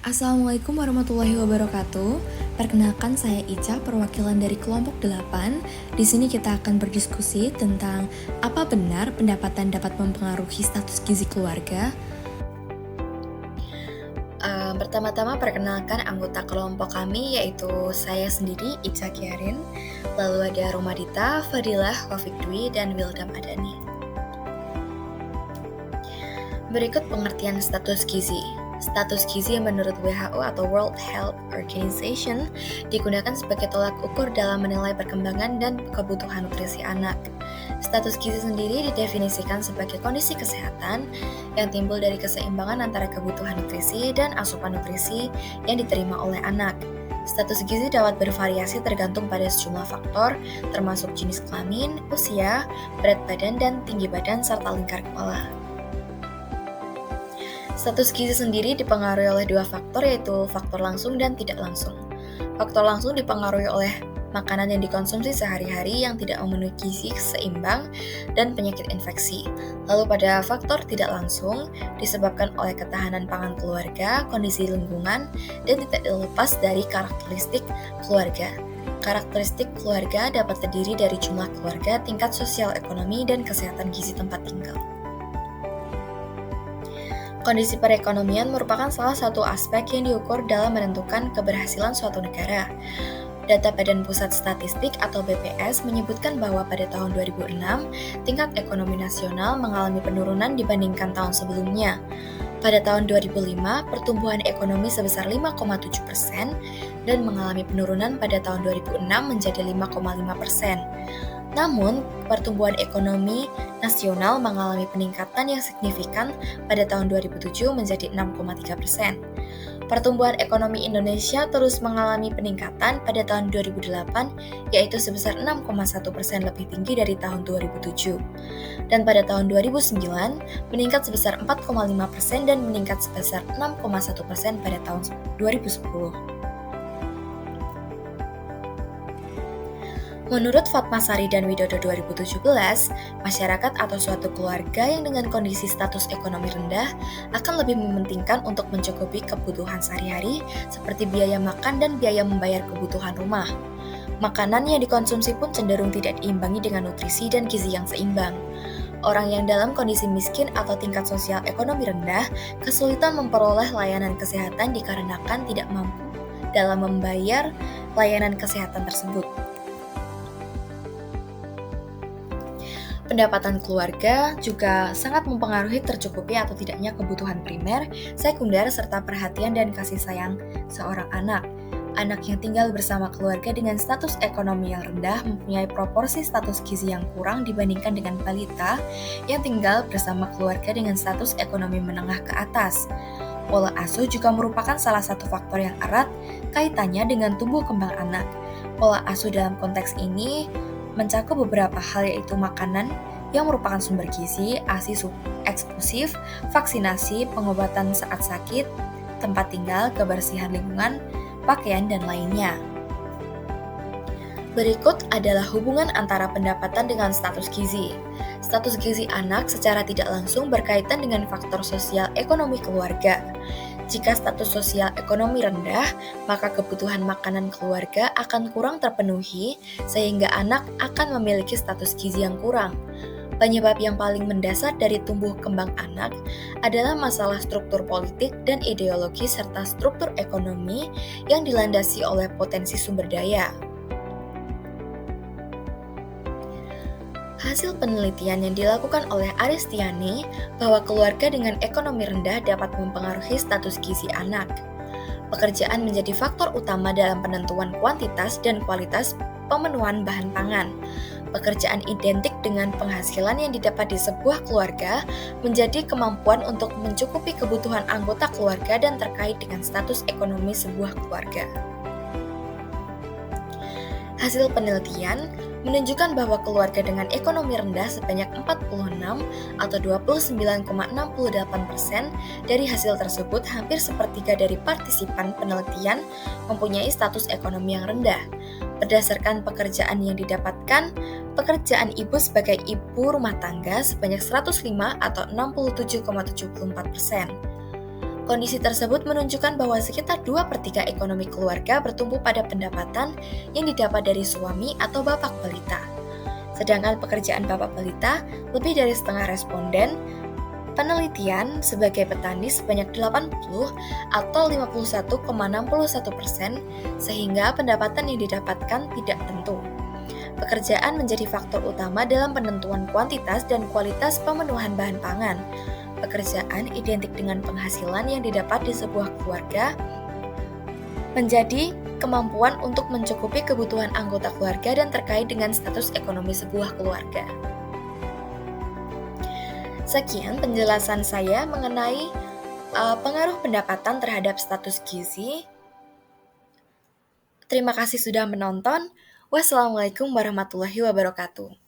Assalamualaikum warahmatullahi wabarakatuh. Perkenalkan saya Ica, perwakilan dari kelompok 8. Di sini kita akan berdiskusi tentang apa benar pendapatan dapat mempengaruhi status gizi keluarga. Pertama-tama perkenalkan anggota kelompok kami, yaitu saya sendiri Ica Kiarin, lalu ada Romadita, Fadilah, Taufik Dwi, dan Wildam Adani. Berikut pengertian status gizi. Status gizi menurut WHO atau World Health Organization digunakan sebagai tolak ukur dalam menilai perkembangan dan kebutuhan nutrisi anak. Status gizi sendiri didefinisikan sebagai kondisi kesehatan yang timbul dari keseimbangan antara kebutuhan nutrisi dan asupan nutrisi yang diterima oleh anak. Status gizi dapat bervariasi tergantung pada sejumlah faktor, termasuk jenis kelamin, usia, berat badan, dan tinggi badan, serta lingkar kepala. Status gizi sendiri dipengaruhi oleh dua faktor, yaitu faktor langsung dan tidak langsung. Faktor langsung dipengaruhi oleh makanan yang dikonsumsi sehari-hari yang tidak memenuhi gizi seimbang dan penyakit infeksi. Lalu pada faktor tidak langsung disebabkan oleh ketahanan pangan keluarga, kondisi lingkungan, dan tidak lepas dari karakteristik keluarga. Karakteristik keluarga dapat terdiri dari jumlah keluarga, tingkat sosial ekonomi, dan kesehatan gizi tempat tinggal. Kondisi perekonomian merupakan salah satu aspek yang diukur dalam menentukan keberhasilan suatu negara. Data Badan Pusat Statistik atau BPS menyebutkan bahwa pada tahun 2006, tingkat ekonomi nasional mengalami penurunan dibandingkan tahun sebelumnya. Pada tahun 2005, pertumbuhan ekonomi sebesar 5,7% dan mengalami penurunan pada tahun 2006 menjadi 5,5%. Namun, pertumbuhan ekonomi nasional mengalami peningkatan yang signifikan pada tahun 2007 menjadi 6,3%. Pertumbuhan ekonomi Indonesia terus mengalami peningkatan pada tahun 2008, yaitu sebesar 6,1% lebih tinggi dari tahun 2007. Dan pada tahun 2009, meningkat sebesar 4,5% dan meningkat sebesar 6,1% pada tahun 2010. Menurut Fatmasari dan Widodo 2017, masyarakat atau suatu keluarga yang dengan kondisi status ekonomi rendah akan lebih mementingkan untuk mencukupi kebutuhan sehari-hari seperti biaya makan dan biaya membayar kebutuhan rumah. Makanan yang dikonsumsi pun cenderung tidak diimbangi dengan nutrisi dan gizi yang seimbang. Orang yang dalam kondisi miskin atau tingkat sosial ekonomi rendah kesulitan memperoleh layanan kesehatan dikarenakan tidak mampu dalam membayar layanan kesehatan tersebut. Pendapatan keluarga juga sangat mempengaruhi tercukupi atau tidaknya kebutuhan primer, sekunder, serta perhatian dan kasih sayang seorang anak. Anak yang tinggal bersama keluarga dengan status ekonomi yang rendah mempunyai proporsi status gizi yang kurang dibandingkan dengan balita yang tinggal bersama keluarga dengan status ekonomi menengah ke atas. Pola asuh juga merupakan salah satu faktor yang erat kaitannya dengan tumbuh kembang anak. Pola asuh dalam konteks ini mencakup beberapa hal, yaitu makanan yang merupakan sumber gizi, ASI eksklusif, vaksinasi, pengobatan saat sakit, tempat tinggal, kebersihan lingkungan, pakaian, dan lainnya. Berikut adalah hubungan antara pendapatan dengan status gizi. Status gizi anak secara tidak langsung berkaitan dengan faktor sosial ekonomi keluarga. Jika status sosial ekonomi rendah, maka kebutuhan makanan keluarga akan kurang terpenuhi, sehingga anak akan memiliki status gizi yang kurang. Penyebab yang paling mendasar dari tumbuh kembang anak adalah masalah struktur politik dan ideologi serta struktur ekonomi yang dilandasi oleh potensi sumber daya. Hasil penelitian yang dilakukan oleh Aristiani bahwa keluarga dengan ekonomi rendah dapat mempengaruhi status gizi anak. Pekerjaan menjadi faktor utama dalam penentuan kuantitas dan kualitas pemenuhan bahan pangan. Pekerjaan identik dengan penghasilan yang didapat di sebuah keluarga menjadi kemampuan untuk mencukupi kebutuhan anggota keluarga dan terkait dengan status ekonomi sebuah keluarga. Hasil penelitian menunjukkan bahwa keluarga dengan ekonomi rendah sebanyak 46 atau 29,68% dari hasil tersebut, hampir sepertiga dari partisipan penelitian mempunyai status ekonomi yang rendah. Berdasarkan pekerjaan yang didapatkan, pekerjaan ibu sebagai ibu rumah tangga sebanyak 105 atau 67,74%. Kondisi tersebut menunjukkan bahwa sekitar 2/3 ekonomi keluarga bertumpu pada pendapatan yang didapat dari suami atau bapak pelita. Sedangkan pekerjaan bapak pelita, lebih dari setengah responden penelitian sebagai petani sebanyak 80 atau 51,61%, sehingga pendapatan yang didapatkan tidak tentu. Pekerjaan menjadi faktor utama dalam penentuan kuantitas dan kualitas pemenuhan bahan pangan. Pekerjaan identik dengan penghasilan yang didapat di sebuah keluarga, menjadi kemampuan untuk mencukupi kebutuhan anggota keluarga dan terkait dengan status ekonomi sebuah keluarga. Sekian penjelasan saya mengenai pengaruh pendapatan terhadap status gizi. Terima kasih sudah menonton. Wassalamualaikum warahmatullahi wabarakatuh.